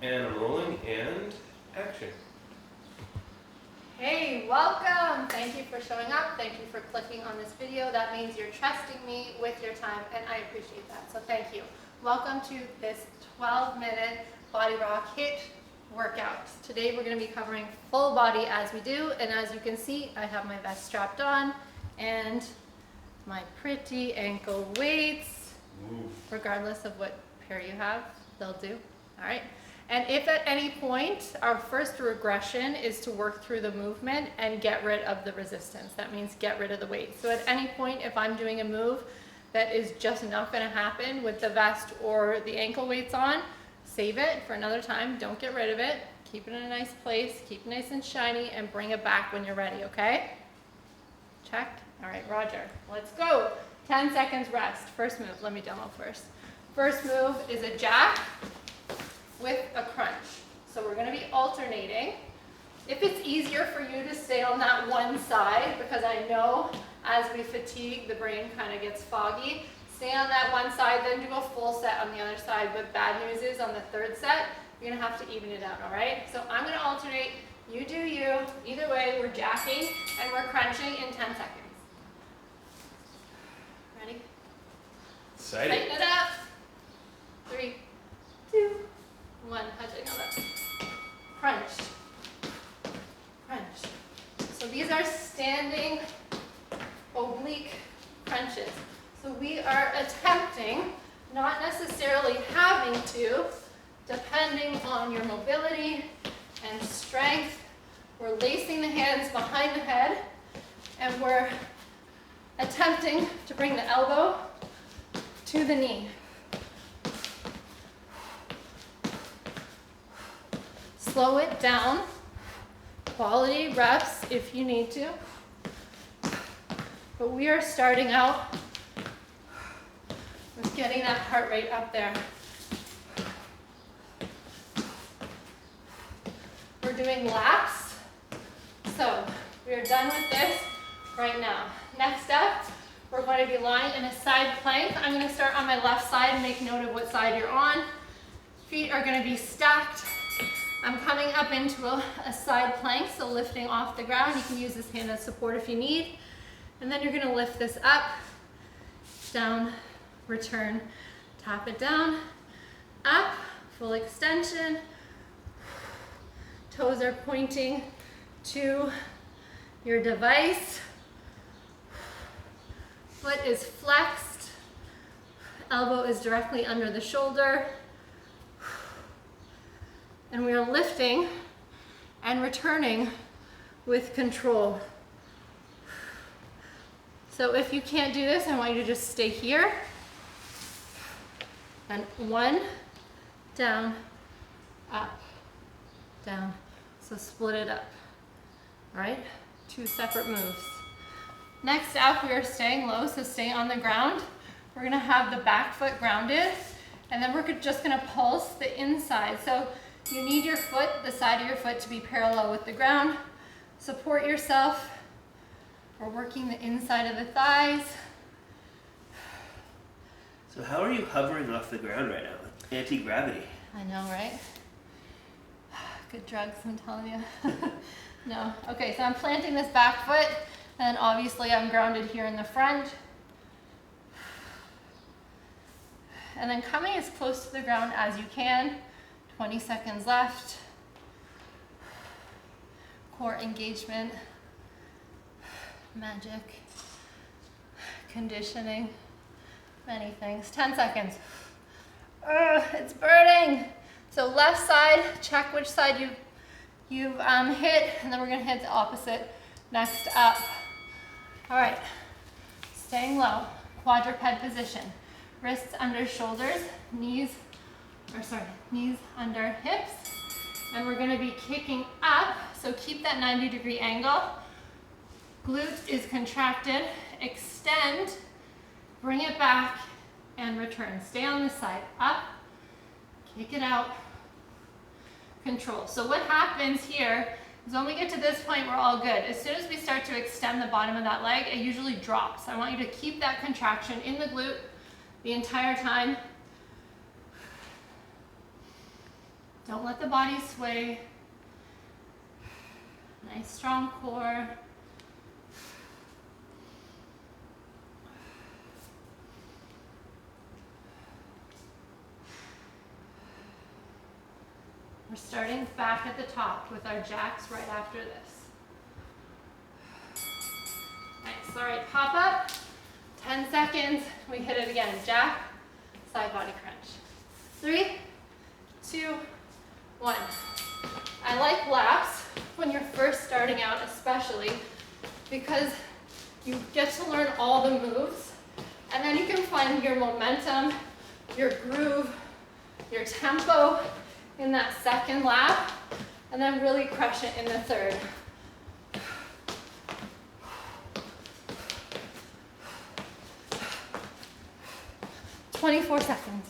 And I'm rolling, and action. Hey, welcome! Thank you for showing up. Thank you for clicking on this video. That means you're trusting me with your time, and I appreciate that, so thank you. Welcome to this 12-minute BodyRock HIIT workout. Today we're going to be covering full body as we do, and as you can see, I have my vest strapped on and my pretty ankle weights. Regardless of what pair you have, they'll do. All right. And if at any point, our first regression is to work through the movement and get rid of the resistance. That means get rid of the weight. So at any point, if I'm doing a move that is just not going to happen with the vest or the ankle weights on, save it for another time. Don't get rid of it. Keep it in a nice place. Keep it nice and shiny and bring it back when you're ready, okay? Check? All right, Roger. Let's go. 10 seconds rest. First move. Let me demo first. First move is a jack with a crunch. So we're going to be alternating. If it's easier for you to stay on that one side, because I know as we fatigue, the brain kind of gets foggy, stay on that one side, then do a full set on the other side. But bad news is on the third set, you're going to have to even it out, all right? So I'm going to alternate. You do you. Either way, we're jacking and we're crunching in 10 seconds. Ready? Excited. Tighten it up. 3, 2, 1. Touching on that. Crunch. Crunch. So these are standing oblique crunches. So we are attempting, not necessarily having to, depending on your mobility and strength. We're lacing the hands behind the head and we're attempting to bring the elbow to the knee. Slow it down. Quality reps if you need to. But we are starting out with getting that heart rate up there. We're doing laps. So we are done with this right now. Next up, we're going to be lying in a side plank. I'm going to start on my left side. Make note of what side you're on. Feet are going to be stacked. I'm coming up into a side plank, so lifting off the ground. You can use this hand as support if you need. And then you're going to lift this up, down, return, tap it down, up, full extension. Toes are pointing to your device. Foot is flexed. Elbow is directly under the shoulder. And we are lifting and returning with control. So if you can't do this, I want you to just stay here. And 1, down, up, down. So split it up. All right, 2 separate moves. Next up, we are staying low, so stay on the ground. We're gonna have the back foot grounded, and then we're just gonna pulse the inside. So you need your foot, the side of your foot, to be parallel with the ground. Support yourself. We're working the inside of the thighs. So how are you hovering off the ground right now? Anti-gravity. I know, right? Good drugs, I'm telling you. No. Okay, so I'm planting this back foot, and obviously I'm grounded here in the front. And then coming as close to the ground as you can. 20 seconds left. Core engagement. Magic. Conditioning. Many things. 10 seconds. It's burning. So left side, check which side you've hit, and then we're gonna hit the opposite next up. All right, staying low, quadruped position. Wrists under shoulders, knees under hips, and we're gonna be kicking up, so keep that 90-degree angle. Glute is contracted, extend, bring it back, and return. Stay on this side, up, kick it out, control. So what happens here is when we get to this point, we're all good. As soon as we start to extend the bottom of that leg, it usually drops. I want you to keep that contraction in the glute the entire time. Don't let the body sway. Nice strong core. We're starting back at the top with our jacks right after this. Nice, all right, pop up, 10 seconds, we hit it again. Jack, side body crunch. 3, 2, 1. I like laps when you're first starting out especially because you get to learn all the moves and then you can find your momentum, your groove, your tempo in that second lap and then really crush it in the third. 24 seconds.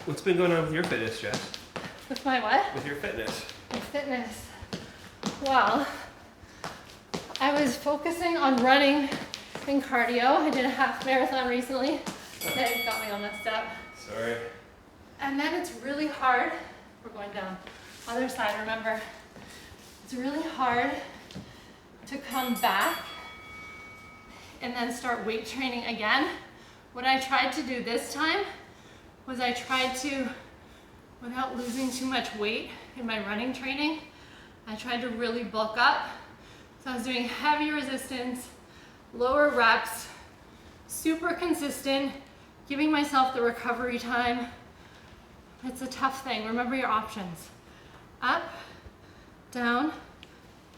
What's been going on with your fitness, Jess? With my what? With your fitness. My fitness. Well, I was focusing on running and cardio. I did a half marathon recently. That got me all messed up. Sorry. And then it's really hard. We're going down. Other side, remember. It's really hard to come back and then start weight training again. What I tried to do this time was I tried to, without losing too much weight in my running training, I tried to really bulk up. So I was doing heavy resistance, lower reps, super consistent, giving myself the recovery time. It's a tough thing. Remember your options. Up, down,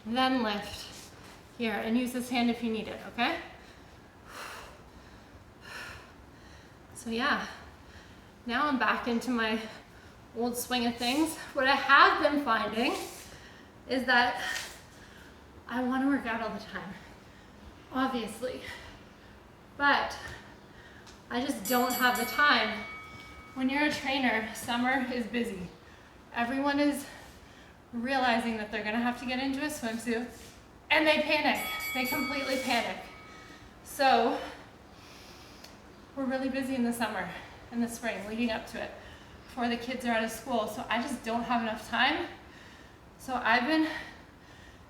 then lift. Here, and use this hand if you need it, okay? So yeah, now I'm back into my old swing of things. What I have been finding is that I want to work out all the time, obviously, but I just don't have the time. When you're a trainer, summer is busy. Everyone is realizing that they're gonna have to get into a swimsuit and they panic, they completely panic. So we're really busy in the summer, in the spring, leading up to it, before the kids are out of school. So I just don't have enough time. So I've been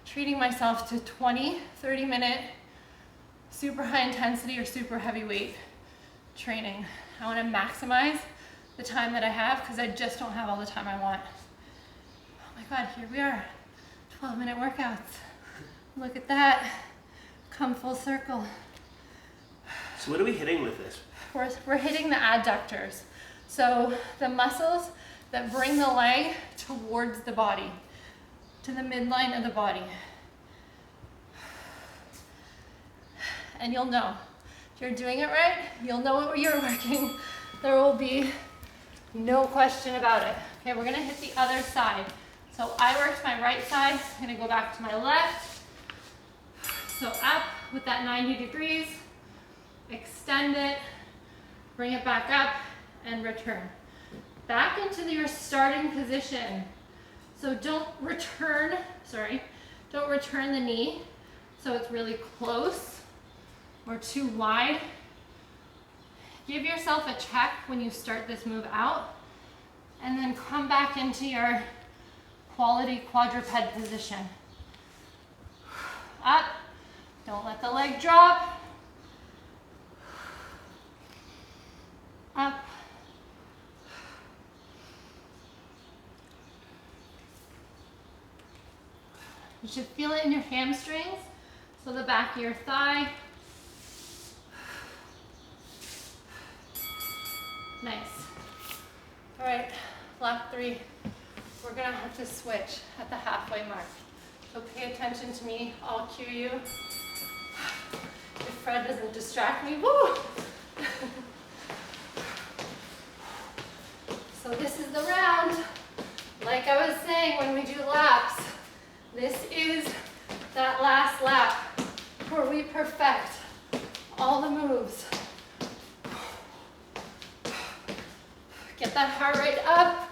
treating myself to 20, 30-minute super high intensity or super heavy weight training. I want to maximize the time that I have because I just don't have all the time I want. Oh my God, here we are, 12-minute workouts. Look at that, come full circle. So what are we hitting with this? We're hitting the adductors. So the muscles that bring the leg towards the body, to the midline of the body. And you'll know, if you're doing it right, you'll know what you're working. There will be no question about it. Okay, we're gonna hit the other side. So I worked my right side, I'm gonna go back to my left. So up with that 90 degrees, extend it, bring it back up, and return. Back into your starting position. So don't return the knee so it's really close or too wide. Give yourself a check when you start this move out, and then come back into your quality quadruped position. Up, don't let the leg drop. Up. You should feel it in your hamstrings, so the back of your thigh. Nice. All right, lap 3. We're gonna have to switch at the halfway mark. So pay attention to me, I'll cue you. If Fred doesn't distract me, woo! So this is the round. Like I was saying when we do laps, this is that last lap where we perfect all the moves. Get that heart rate up.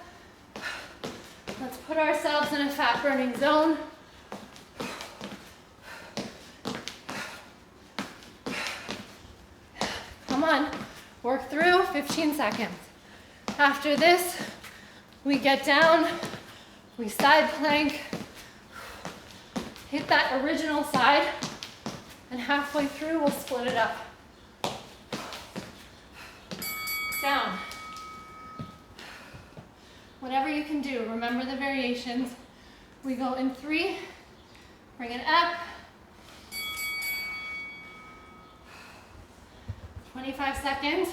Let's put ourselves in a fat burning zone. 15 seconds. After this, we get down, we side plank, hit that original side, and halfway through, we'll split it up. Down. Whatever you can do, remember the variations. We go in 3, bring it up. 25 seconds,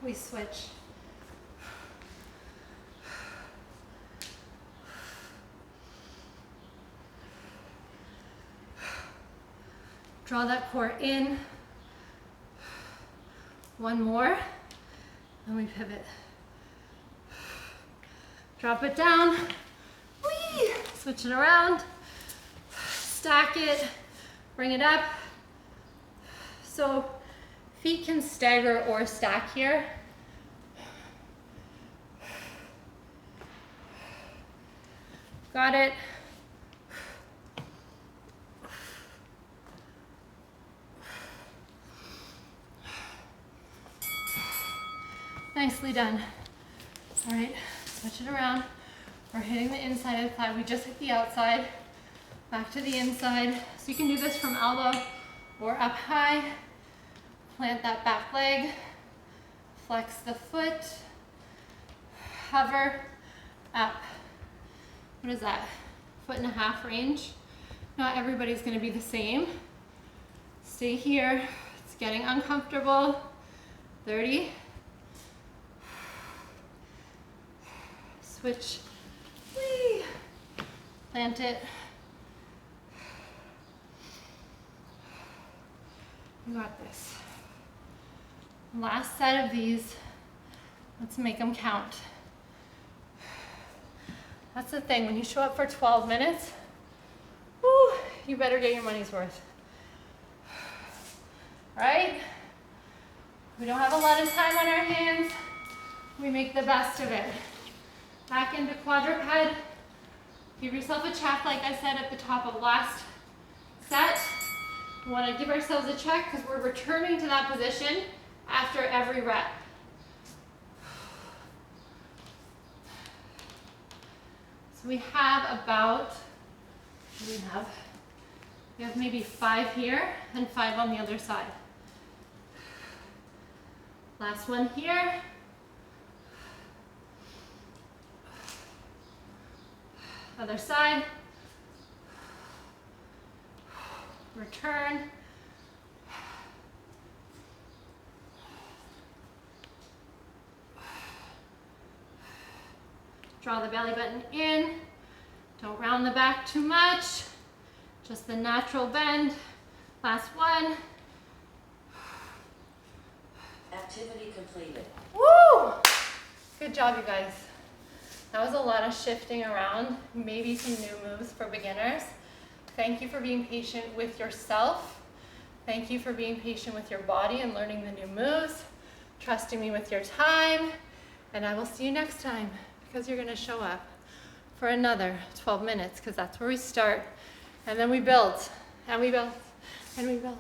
we switch. Draw that core in. One more, and we pivot. Drop it down. Whee! Switch it around. Stack it. Bring it up. So feet can stagger or stack here. Got it. Nicely done. All right, switch it around. We're hitting the inside of the thigh. We just hit the outside. Back to the inside. So you can do this from elbow or up high. Plant that back leg. Flex the foot. Hover up. What is that? 1.5 foot range. Not everybody's gonna be the same. Stay here. It's getting uncomfortable. 30. Switch. Whee! Plant it. You got this. Last set of these. Let's make them count. That's the thing, when you show up for 12 minutes, whew, you better get your money's worth. Right? We don't have a lot of time on our hands. We make the best of it. Back into quadruped. Give yourself a check, like I said at the top of last set. We want to give ourselves a check because we're returning to that position after every rep. So we have about, we have maybe 5 here and 5 on the other side. Last one here. Other side. Return. Draw the belly button in. Don't round the back too much. Just the natural bend. Last one. Activity completed. Woo! Good job, you guys. That was a lot of shifting around, maybe some new moves for beginners. Thank you for being patient with yourself. Thank you for being patient with your body and learning the new moves, trusting me with your time, and I will see you next time because you're gonna show up for another 12 minutes because that's where we start, and then we build, and we build, and we build.